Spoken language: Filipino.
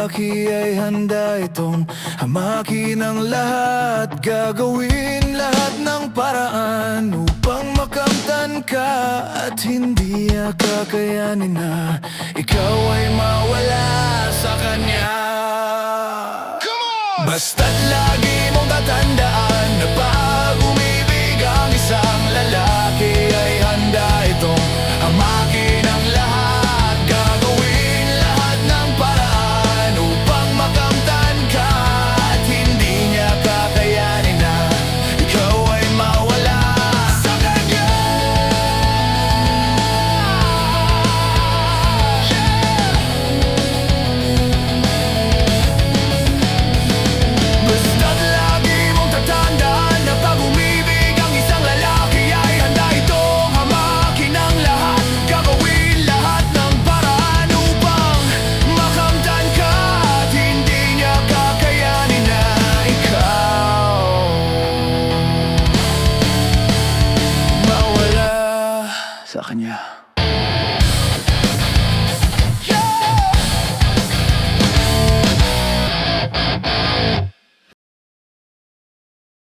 lalaki ay handa itong hamakin ang lahat. Gagawin lahat ng paraan upang makamtan ka, at hindi niya kakayanin na ikaw ay mawala sa kanya. Basta't lagi mong tatandaan na pag umibig ang isang lalaki ay handa itong hamakin ang lahat. Gagawin lahat ng paraan upang makamtan ka, at hindi niya kakayanin na ikaw ay mawala sa kanya. Basta't lagi mong tatandaan na pag umibig ang isang lalaki ay handa itong hamakin ang lahat. Gagawin lahat ng paraan upang makamtan ka, at hindi niya kakayanin na ikaw mawala sa kanya.